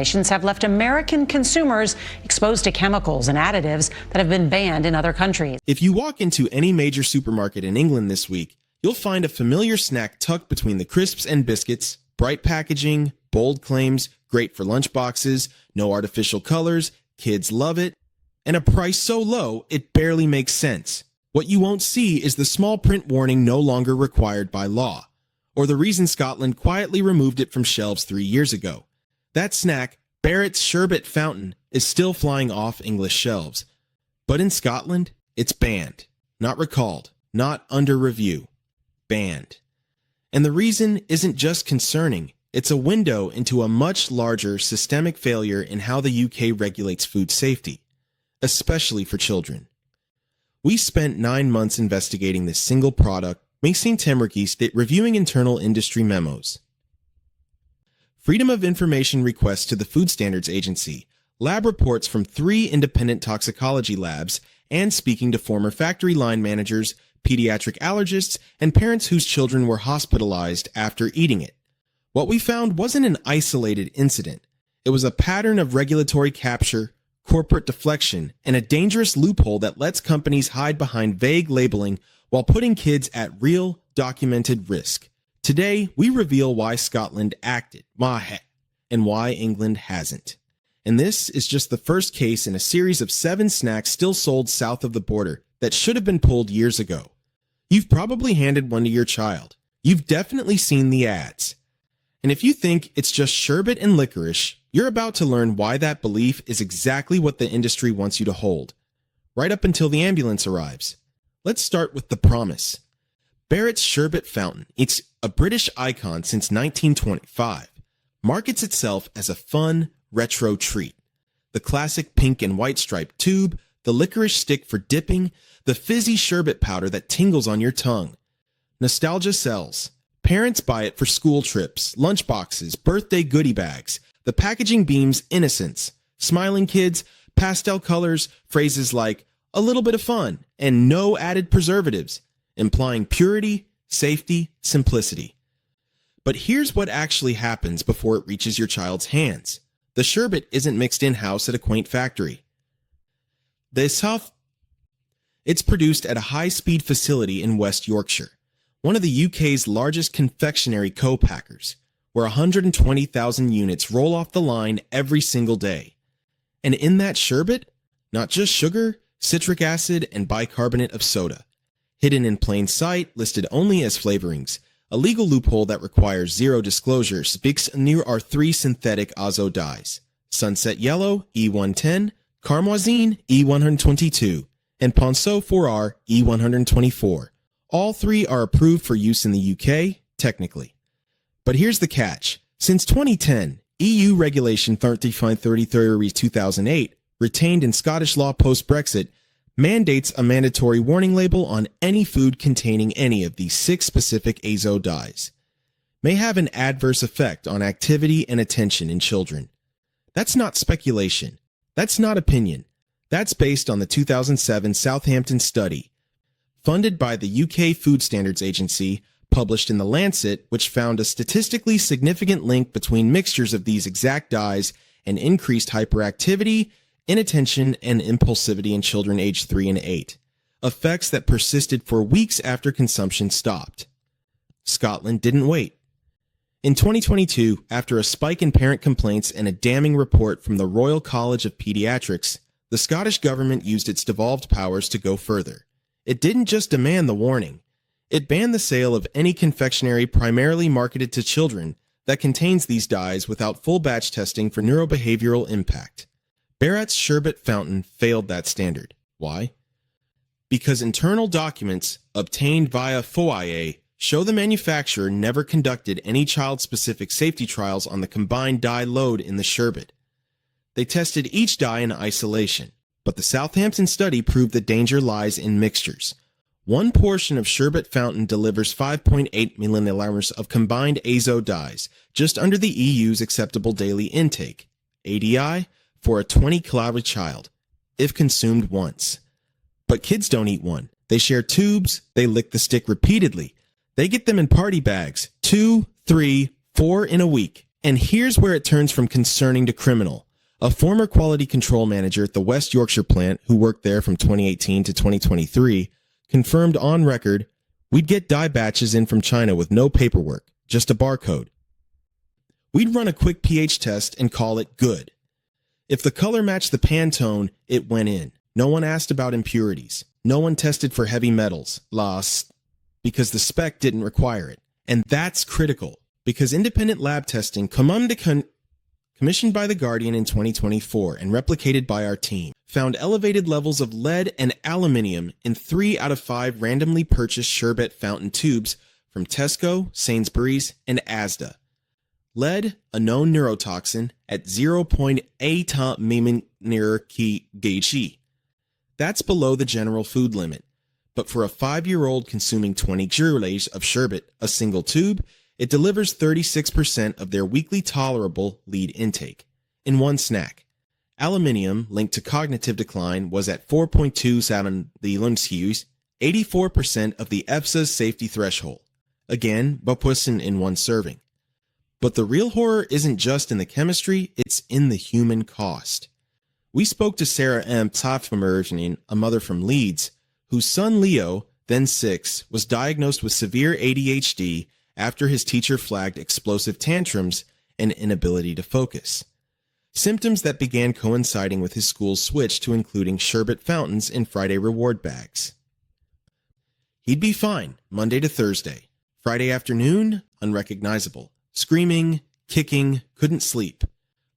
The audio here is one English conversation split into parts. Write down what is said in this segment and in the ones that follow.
Have left American consumers exposed to chemicals and additives that have been banned in other countries. If you walk into any major supermarket in England this week, you'll find a familiar snack tucked between the crisps and biscuits, bright packaging, bold claims, great for lunchboxes, no artificial colors, kids love it, and a price so low it barely makes sense. What you won't see is the small print warning no longer required by law, or the reason Scotland quietly removed it from shelves 3 years ago. That snack, Barrett's Sherbet Fountain, is still flying off English shelves. But in Scotland, it's banned, not recalled, not under review. Banned. And the reason isn't just concerning, it's a window into a much larger systemic failure in how the UK regulates food safety, especially for children. We spent 9 months investigating this single product, Maxine Temriki reviewing internal industry memos. Freedom of Information requests to the Food Standards Agency, lab reports from 3 independent toxicology labs, and speaking to former factory line managers, pediatric allergists, and parents whose children were hospitalized after eating it. What we found wasn't an isolated incident. It was a pattern of regulatory capture, corporate deflection, and a dangerous loophole that lets companies hide behind vague labeling while putting kids at real, documented risk. Today, we reveal why Scotland acted, and why England hasn't. And this is just the first case in a series of 7 snacks still sold south of the border that should have been pulled years ago. You've probably handed one to your child. You've definitely seen the ads. And if you think it's just sherbet and licorice, you're about to learn why that belief is exactly what the industry wants you to hold, right up until the ambulance arrives. Let's start with the promise. Barrett's Sherbet Fountain, it's a British icon since 1925, markets itself as a fun, retro treat. The classic pink and white striped tube, the licorice stick for dipping, the fizzy sherbet powder that tingles on your tongue. Nostalgia sells. Parents buy it for school trips, lunchboxes, birthday goodie bags. The packaging beams innocence. Smiling kids, pastel colors, phrases like, a little bit of fun, and no added preservatives, implying purity, safety, simplicity. But here's what actually happens before it reaches your child's hands. The sherbet isn't mixed in-house at a quaint factory. It's produced at a high-speed facility in West Yorkshire, one of the UK's largest confectionery co-packers, where 120,000 units roll off the line every single day. And in that sherbet, not just sugar, citric acid, and bicarbonate of soda. Hidden in plain sight, listed only as flavorings, a legal loophole that requires zero disclosure speaks near our 3 synthetic azo dyes: Sunset Yellow, E110, Carmoisine, E122, and Ponceau 4R, E124. All 3 are approved for use in the UK, technically. But here's the catch. Since 2010, EU Regulation 3533/2008, retained in Scottish law post-Brexit, mandates a mandatory warning label on any food containing any of these 6 specific azo dyes. May have an adverse effect on activity and attention in children. That's not speculation. That's not opinion. That's based on the 2007 Southampton study, funded by the UK Food Standards Agency, published in The Lancet, which found a statistically significant link between mixtures of these exact dyes and increased hyperactivity, inattention, and impulsivity in children aged 3 and 8, effects that persisted for weeks after consumption stopped. Scotland didn't wait. In 2022, after a spike in parent complaints and a damning report from the Royal College of Pediatrics, the Scottish government used its devolved powers to go further. It didn't just demand the warning. It banned the sale of any confectionery primarily marketed to children that contains these dyes without full batch testing for neurobehavioral impact. Barrett's Sherbet Fountain failed that standard. Why? Because internal documents obtained via FOIA show the manufacturer never conducted any child-specific safety trials on the combined dye load in the sherbet. They tested each dye in isolation, but the Southampton study proved the danger lies in mixtures. One portion of Sherbet Fountain delivers 5.8 millimoles of combined azo dyes, just under the EU's acceptable daily intake, ADI, for a 20-calorie child, if consumed once. But kids don't eat one. They share tubes, they lick the stick repeatedly. They get them in party bags, 2, 3, 4 in a week, And here's where it turns from concerning to criminal. A former quality control manager at the West Yorkshire plant, who worked there from 2018 to 2023, confirmed on record, "We'd get dye batches in from China with no paperwork, just a barcode. We'd run a quick pH test and call it good. If the color matched the Pantone, it went in. No one asked about impurities. No one tested for heavy metals, because the spec didn't require it. And that's critical, because independent lab testing commissioned by The Guardian in 2024 and replicated by our team found elevated levels of lead and aluminium in 3 out of 5 randomly purchased sherbet fountain tubes from Tesco, Sainsbury's, and Asda. Lead, a known neurotoxin, at 0.8 mmHg. That's below the general food limit. But for a 5-year-old consuming 20 joules of sherbet, a single tube, it delivers 36% of their weekly tolerable lead intake. In one snack, aluminium linked to cognitive decline was at 4.27 Lundshues, 84% of the EFSA's safety threshold. Again, Bapusin in one serving. But the real horror isn't just in the chemistry, it's in the human cost. We spoke to Sarah M. Tafmerjnin, a mother from Leeds, whose son Leo, then 6, was diagnosed with severe ADHD after his teacher flagged explosive tantrums and inability to focus. Symptoms that began coinciding with his school's switch to including sherbet fountains in Friday reward bags. He'd be fine Monday to Thursday. Friday afternoon, unrecognizable. Screaming, kicking, couldn't sleep.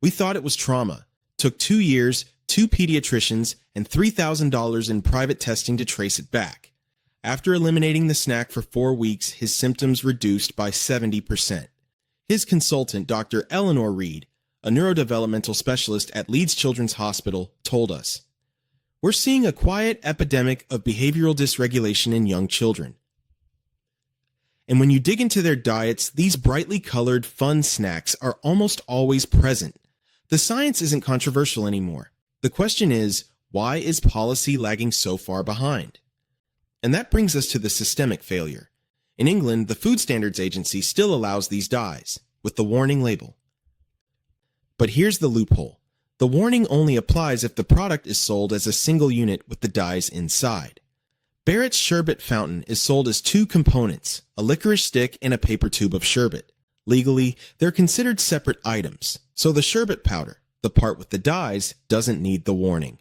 We thought it was trauma. Took 2 years, 2 pediatricians, and $3,000 in private testing to trace it back. After eliminating the snack for 4 weeks, his symptoms reduced by 70%. His consultant, Dr. Eleanor Reed, a neurodevelopmental specialist at Leeds Children's Hospital, told us, "We're seeing a quiet epidemic of behavioral dysregulation in young children. And when you dig into their diets, these brightly colored, fun snacks are almost always present. The science isn't controversial anymore. The question is, why is policy lagging so far behind?" And that brings us to the systemic failure. In England, the Food Standards Agency still allows these dyes, with the warning label. But here's the loophole. The warning only applies if the product is sold as a single unit with the dyes inside. Barrett's Sherbet Fountain is sold as 2 components, a licorice stick and a paper tube of sherbet. Legally, they're considered separate items, so the sherbet powder, the part with the dyes, doesn't need the warning.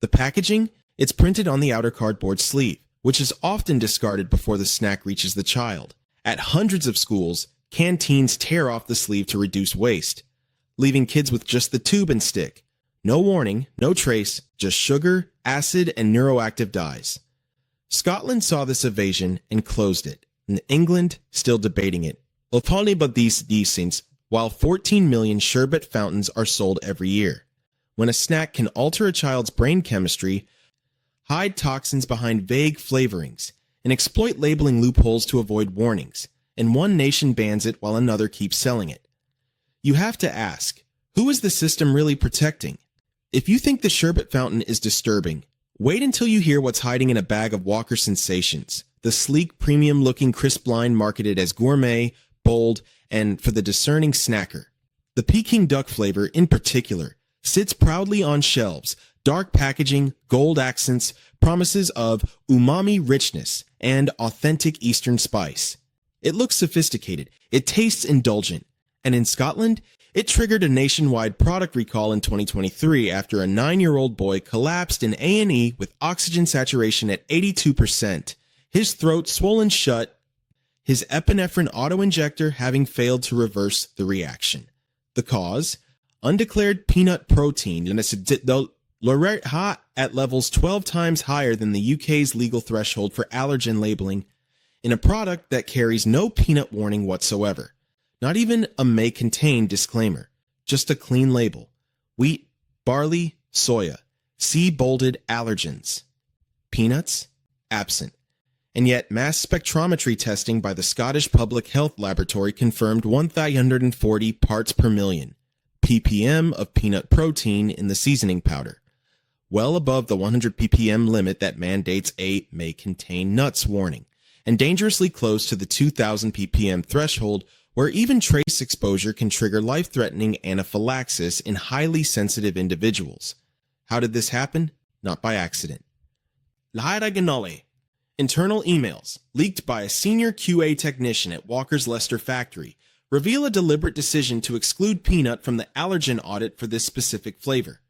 The packaging, it's printed on the outer cardboard sleeve, which is often discarded before the snack reaches the child. At hundreds of schools, canteens tear off the sleeve to reduce waste, leaving kids with just the tube and stick. No warning, no trace, just sugar, acid, and neuroactive dyes. Scotland saw this evasion and closed it, and England still debating it. Only but these since, while 14 million sherbet fountains are sold every year. When a snack can alter a child's brain chemistry, hide toxins behind vague flavorings, and exploit labeling loopholes to avoid warnings, and one nation bans it while another keeps selling it. You have to ask, who is the system really protecting? If you think the sherbet fountain is disturbing, wait until you hear what's hiding in a bag of Walker Sensations, the sleek, premium-looking crisp line marketed as gourmet, bold, and for the discerning snacker. The Peking duck flavor, in particular, sits proudly on shelves, dark packaging, gold accents, promises of umami richness, and authentic Eastern spice. It looks sophisticated, it tastes indulgent, and in Scotland, it triggered a nationwide product recall in 2023 after a 9-year-old boy collapsed in A&E with oxygen saturation at 82%, his throat swollen shut, his epinephrine auto-injector having failed to reverse the reaction. The cause? Undeclared peanut protein at levels 12 times higher than the UK's legal threshold for allergen labeling in a product that carries no peanut warning whatsoever. Not even a may contain disclaimer, just a clean label. Wheat, barley, soya, see bolded allergens. Peanuts, absent. And yet mass spectrometry testing by the Scottish Public Health Laboratory confirmed 140 parts per million, ppm of peanut protein in the seasoning powder, well above the 100 ppm limit that mandates a may contain nuts warning, and dangerously close to the 2000 ppm threshold where even trace exposure can trigger life-threatening anaphylaxis in highly sensitive individuals. How did this happen? Not by accident. Lahaira Ganole. Internal emails, leaked by a senior QA technician at Walker's Leicester factory, reveal a deliberate decision to exclude peanut from the allergen audit for this specific flavor.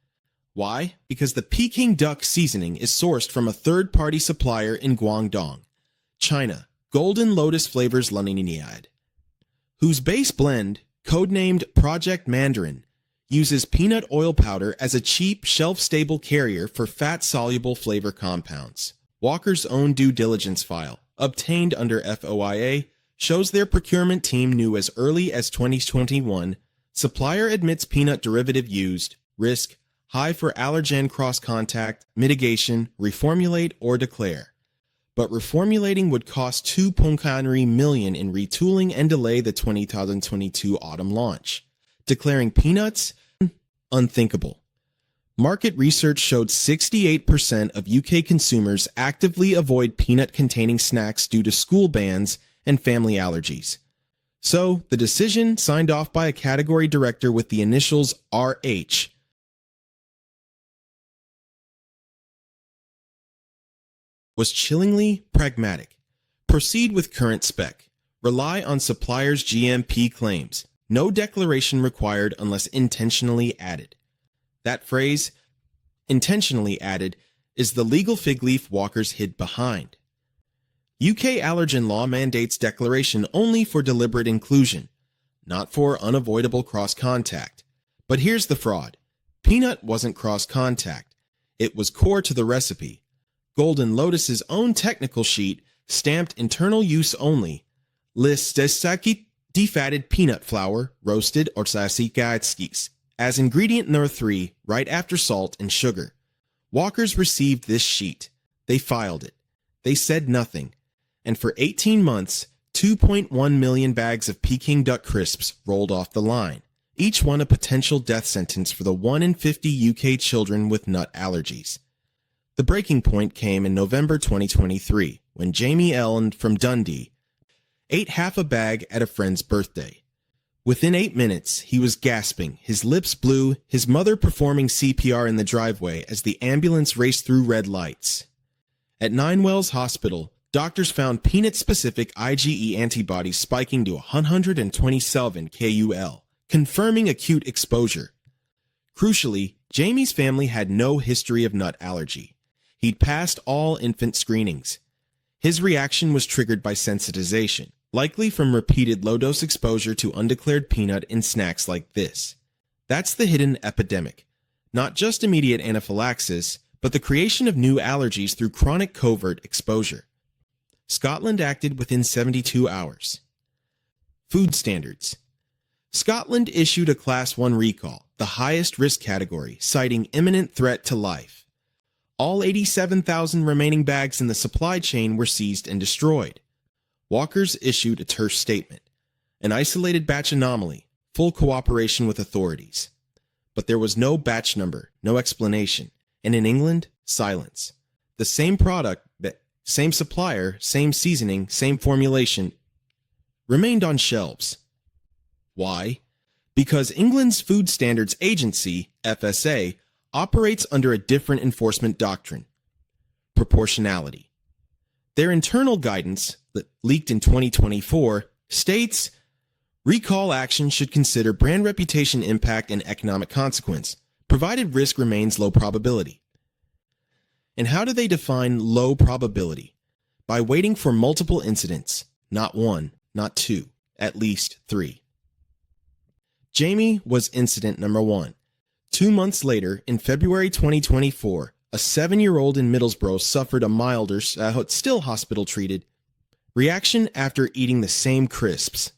Why? Because the Peking duck seasoning is sourced from a third-party supplier in Guangdong, China, Golden Lotus Flavors Laniniad, whose base blend, codenamed Project Mandarin, uses peanut oil powder as a cheap, shelf-stable carrier for fat-soluble flavor compounds. Walker's own due diligence file, obtained under FOIA, shows their procurement team knew as early as 2021, supplier admits peanut derivative used, risk, high for allergen cross-contact, mitigation, reformulate, or declare. But reformulating would cost $2.9 million in retooling and delay the 2022 autumn launch. Declaring peanuts? Unthinkable. Market research showed 68% of UK consumers actively avoid peanut-containing snacks due to school bans and family allergies. So, the decision, signed off by a category director with the initials RH, was chillingly pragmatic. Proceed with current spec. Rely on supplier's GMP claims. No declaration required unless intentionally added. That phrase, intentionally added, is the legal fig leaf Walker's hid behind. UK allergen law mandates declaration only for deliberate inclusion, not for unavoidable cross-contact. But here's the fraud. Peanut wasn't cross-contact. It was core to the recipe. Golden Lotus's own technical sheet, stamped internal use only, lists desaki defatted peanut flour, roasted or sasikatskis, as ingredient number 3, right after salt and sugar. Walker's received this sheet. They filed it. They said nothing. And for 18 months, 2.1 million bags of Peking duck crisps rolled off the line, each one a potential death sentence for the 1 in 50 UK children with nut allergies. The breaking point came in November 2023, when Jamie Ellen from Dundee ate half a bag at a friend's birthday. Within 8 minutes, he was gasping, his lips blue, his mother performing CPR in the driveway as the ambulance raced through red lights. At Ninewells Hospital, doctors found peanut-specific IgE antibodies spiking to 127 KUL, confirming acute exposure. Crucially, Jamie's family had no history of nut allergy. He'd passed all infant screenings. His reaction was triggered by sensitization, likely from repeated low-dose exposure to undeclared peanut in snacks like this. That's the hidden epidemic. Not just immediate anaphylaxis, but the creation of new allergies through chronic covert exposure. Scotland acted within 72 hours. Food standards. Scotland issued a Class 1 recall, the highest risk category, citing imminent threat to life. All 87,000 remaining bags in the supply chain were seized and destroyed. Walker's issued a terse statement. An isolated batch anomaly, full cooperation with authorities. But there was no batch number, no explanation, and in England, silence. The same product, same supplier, same seasoning, same formulation, remained on shelves. Why? Because England's Food Standards Agency, FSA, operates under a different enforcement doctrine: proportionality. Their internal guidance, leaked in 2024, states recall action should consider brand reputation impact and economic consequence, provided risk remains low probability. And how do they define low probability? By waiting for multiple incidents, not 1, not 2, at least 3. Jamie was incident number 1. 2 months later, in February 2024, a 7-year-old in Middlesbrough suffered a milder, still hospital-treated, reaction after eating the same crisps.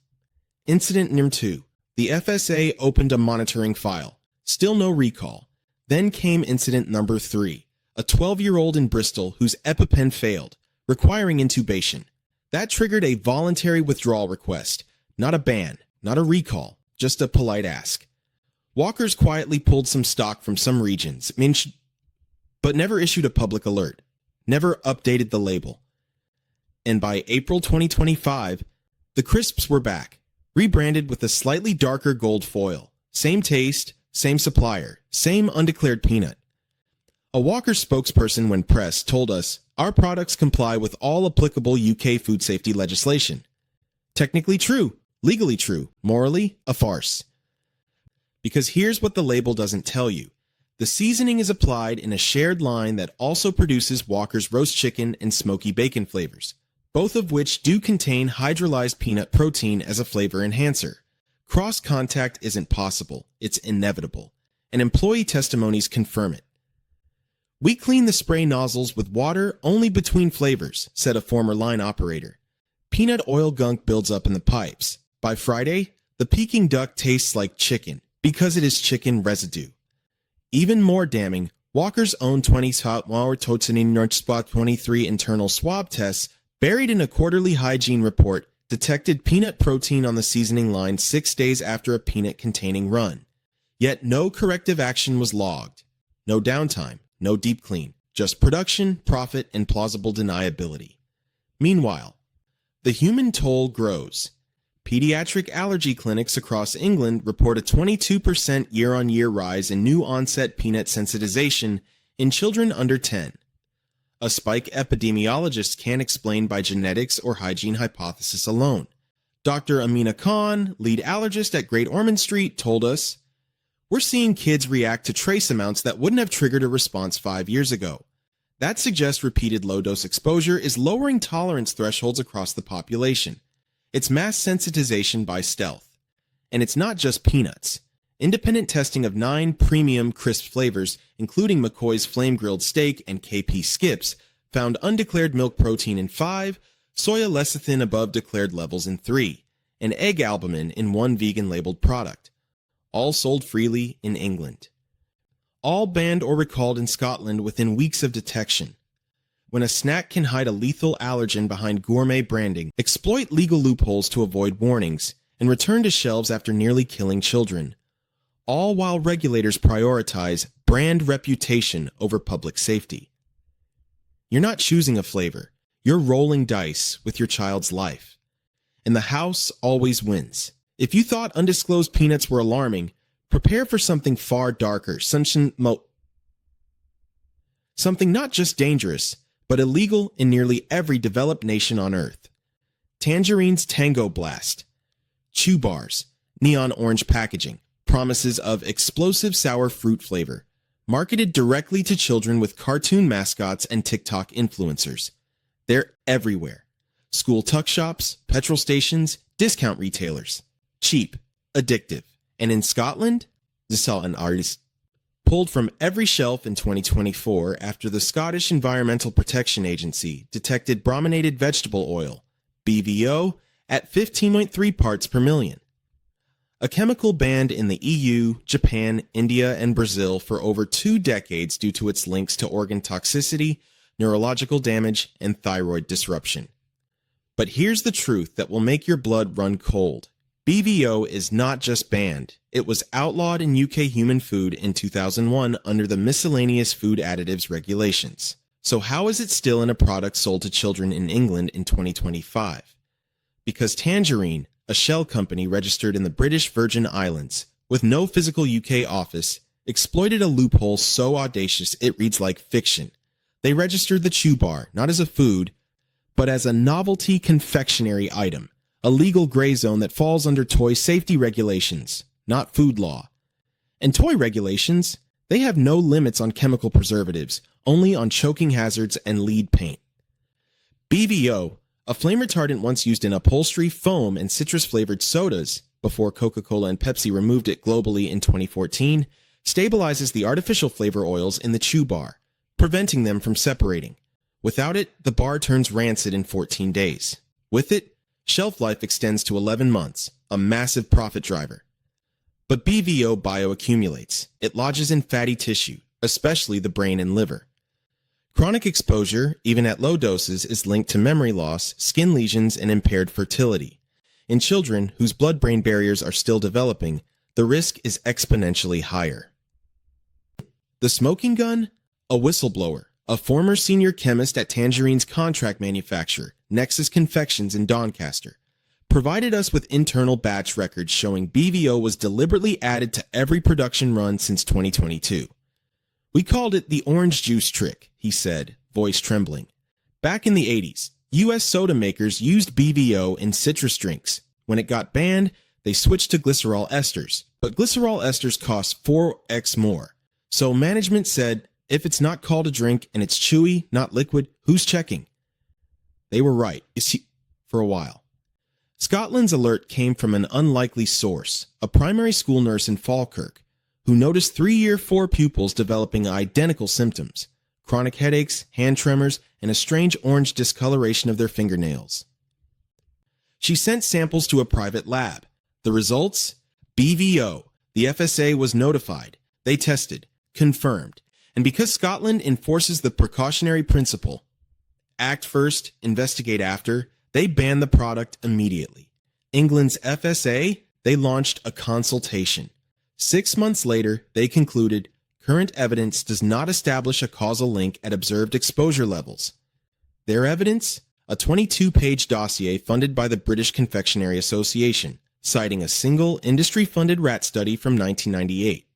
Incident number 2. The FSA opened a monitoring file. Still no recall. Then came incident number 3. A 12-year-old in Bristol whose EpiPen failed, requiring intubation. That triggered a voluntary withdrawal request. Not a ban, not a recall, just a polite ask. Walker's quietly pulled some stock from some regions, but never issued a public alert, never updated the label. And by April 2025, the crisps were back, rebranded with a slightly darker gold foil. Same taste, same supplier, same undeclared peanut. A Walker spokesperson, when pressed, told us, "Our products comply with all applicable UK food safety legislation." Technically true, legally true, morally a farce. Because here's what the label doesn't tell you. The seasoning is applied in a shared line that also produces Walker's roast chicken and smoky bacon flavors, both of which do contain hydrolyzed peanut protein as a flavor enhancer. Cross-contact isn't possible, it's inevitable, and employee testimonies confirm it. "We clean the spray nozzles with water only between flavors," said a former line operator. "Peanut oil gunk builds up in the pipes. By Friday, the Peking duck tastes like chicken because it is chicken residue." Even more damning, Walker's own 2023 internal swab tests, buried in a quarterly hygiene report, detected peanut protein on the seasoning line 6 days after a peanut-containing run. Yet no corrective action was logged. No downtime, no deep clean, just production, profit, and plausible deniability. Meanwhile, the human toll grows. Pediatric allergy clinics across England report a 22% year-on-year rise in new-onset peanut sensitization in children under 10. A spike epidemiologists can't explain by genetics or hygiene hypothesis alone. Dr. Amina Khan, lead allergist at Great Ormond Street, told us, "We're seeing kids react to trace amounts that wouldn't have triggered a response 5 years ago. That suggests repeated low-dose exposure is lowering tolerance thresholds across the population. It's mass sensitization by stealth. And it's not just peanuts. Independent testing of 9 premium crisp flavors, including McCoy's flame-grilled steak and KP Skips, found undeclared milk protein in 5, soya lecithin above declared levels in 3, and egg albumin in 1 vegan-labeled product. All sold freely in England. All banned or recalled in Scotland within weeks of detection. When a snack can hide a lethal allergen behind gourmet branding, exploit legal loopholes to avoid warnings, and return to shelves after nearly killing children. All while regulators prioritize brand reputation over public safety. You're not choosing a flavor. You're rolling dice with your child's life. And the house always wins. If you thought undisclosed peanuts were alarming, prepare for something far darker, something not just dangerous, but illegal in nearly every developed nation on Earth. Tangerine's Tango Blast. Chew bars, neon orange packaging, promises of explosive sour fruit flavor, marketed directly to children with cartoon mascots and TikTok influencers. They're everywhere. School tuck shops, petrol stations, discount retailers. Cheap, addictive, and in Scotland, this saw an artist pulled from every shelf in 2024 after the Scottish Environmental Protection Agency detected brominated vegetable oil, BVO, at 15.3 parts per million. A chemical banned in the EU, Japan, India, and Brazil for over 2 decades due to its links to organ toxicity, neurological damage, and thyroid disruption. But here's the truth that will make your blood run cold. BVO is not just banned. It was outlawed in UK human food in 2001 under the Miscellaneous Food Additives Regulations. So how is it still in a product sold to children in England in 2025? Because Tangerine, a shell company registered in the British Virgin Islands, with no physical UK office, exploited a loophole so audacious it reads like fiction. They registered the chew bar not as a food, but as a novelty confectionery item, a legal gray zone that falls under toy safety regulations, not food law. And toy regulations, they have no limits on chemical preservatives, only on choking hazards and lead paint. BVO, a flame retardant once used in upholstery, foam, and citrus-flavored sodas, before Coca-Cola and Pepsi removed it globally in 2014, stabilizes the artificial flavor oils in the chew bar, preventing them from separating. Without it, the bar turns rancid in 14 days. With it, shelf life extends to 11 months, a massive profit driver. But BVO bioaccumulates. It lodges in fatty tissue, especially the brain and liver. Chronic exposure, even at low doses, is linked to memory loss, skin lesions, and impaired fertility. In children whose blood-brain barriers are still developing, the risk is exponentially higher. The smoking gun? A whistleblower, a former senior chemist at Tangerine's contract manufacturer, Nexus Confections in Doncaster, provided us with internal batch records showing BVO was deliberately added to every production run since 2022. We called it the orange juice trick, he said, voice trembling. Back in the 80s, U.S. soda makers used BVO in citrus drinks. When it got banned, they switched to glycerol esters, but glycerol esters cost 4x more. So management said, if it's not called a drink and it's chewy, not liquid, who's checking? They were right, for a while. Scotland's alert came from an unlikely source, a primary school nurse in Falkirk, who noticed 3 Year 4 pupils developing identical symptoms: chronic headaches, hand tremors, and a strange orange discoloration of their fingernails. She sent samples to a private lab. The results? BVO. The FSA was notified. They tested. Confirmed. And because Scotland enforces the precautionary principle, act first, investigate after, they banned the product immediately. England's FSA, they launched a consultation. 6 months later, they concluded, current evidence does not establish a causal link at observed exposure levels. Their evidence? A 22-page dossier funded by the British Confectionery Association, citing a single industry-funded rat study from 1998.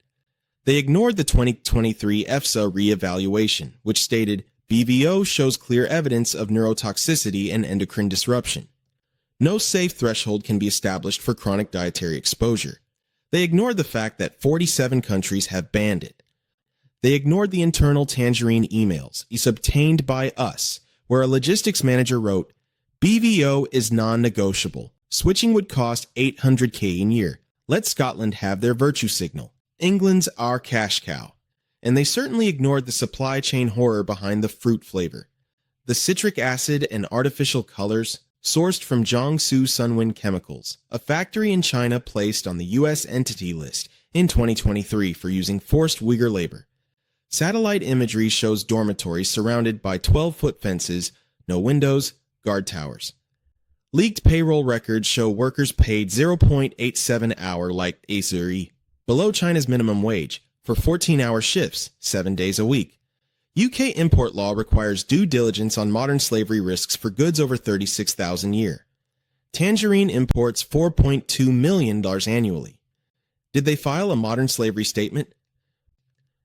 They ignored the 2023 EFSA re-evaluation, which stated BVO shows clear evidence of neurotoxicity and endocrine disruption. No safe threshold can be established for chronic dietary exposure. They ignored the fact that 47 countries have banned it. They ignored the internal Tangerine emails obtained by us, where a logistics manager wrote, BVO is non-negotiable. Switching would cost $800K a year. Let Scotland have their virtue signal. England's our cash cow. And they certainly ignored the supply chain horror behind the fruit flavor. The citric acid and artificial colors sourced from Jiangsu Sunwind Chemicals, a factory in China placed on the U.S. Entity List in 2023 for using forced Uyghur labor. Satellite imagery shows dormitories surrounded by 12-foot fences, no windows, guard towers. Leaked payroll records show workers paid 0.87 an hour like Azuri, below China's minimum wage, for 14-hour shifts, 7 days a week. UK import law requires due diligence on modern slavery risks for goods over $36,000 a year. Tangerine imports $4.2 million annually. Did they file a modern slavery statement?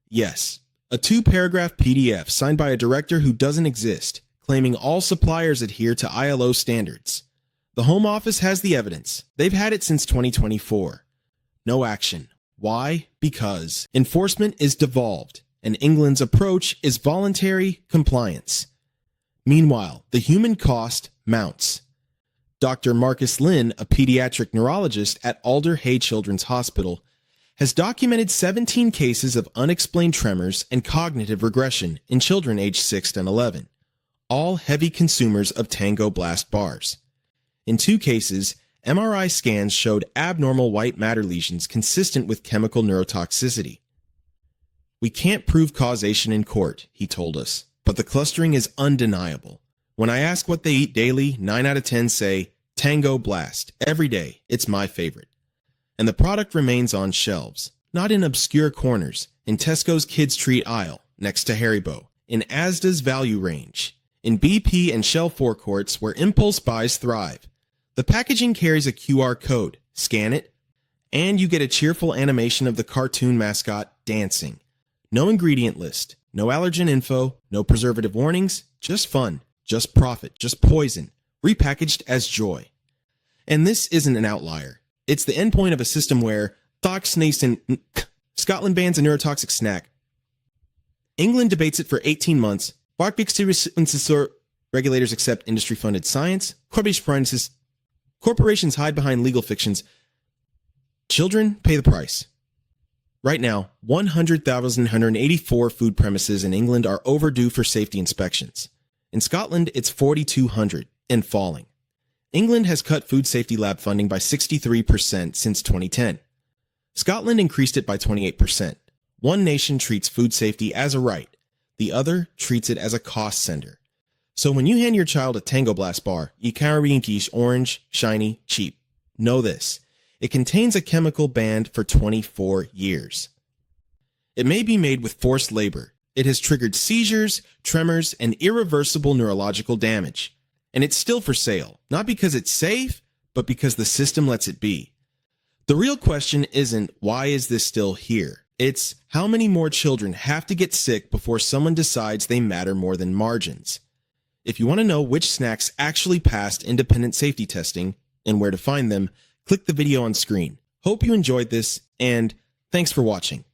Yes, a 2-paragraph PDF signed by a director who doesn't exist, claiming all suppliers adhere to ILO standards. The Home Office has the evidence. They've had it since 2024. No action. Why? Because enforcement is devolved, and England's approach is voluntary compliance. Meanwhile, the human cost mounts. Dr. Marcus Lynn, a pediatric neurologist at Alder Hey Children's Hospital, has documented 17 cases of unexplained tremors and cognitive regression in children aged 6 and 11, all heavy consumers of Tango Blast bars. In 2 cases, MRI scans showed abnormal white matter lesions consistent with chemical neurotoxicity. We can't prove causation in court, he told us, but the clustering is undeniable. When I ask what they eat daily, 9 out of 10 say, Tango Blast, every day, it's my favorite. And the product remains on shelves, not in obscure corners, in Tesco's Kids Treat aisle, next to Haribo, in Asda's value range, in BP and Shell forecourts where impulse buys thrive. The packaging carries a QR code. Scan it, and you get a cheerful animation of the cartoon mascot dancing. No ingredient list, no allergen info, no preservative warnings, just fun, just profit, just poison, repackaged as joy. And this isn't an outlier. It's the endpoint of a system where Scotland bans a neurotoxic snack. England debates it for 18 months. Regulators accept industry-funded science. Corporations hide behind legal fictions. Children pay the price. Right now, 184 food premises in England are overdue for safety inspections. In Scotland, it's 4,200 and falling. England has cut food safety lab funding by 63% since 2010. Scotland increased it by 28%. One nation treats food safety as a right. The other treats it as a cost center. So when you hand your child a Tango Blast bar, you can't orange, shiny, cheap. Know this. It contains a chemical banned for 24 years. It may be made with forced labor. It has triggered seizures, tremors, and irreversible neurological damage. And it's still for sale, not because it's safe, but because the system lets it be. The real question isn't, why is this still here? It's, how many more children have to get sick before someone decides they matter more than margins? If you want to know which snacks actually passed independent safety testing and where to find them, click the video on screen. Hope you enjoyed this, and thanks for watching.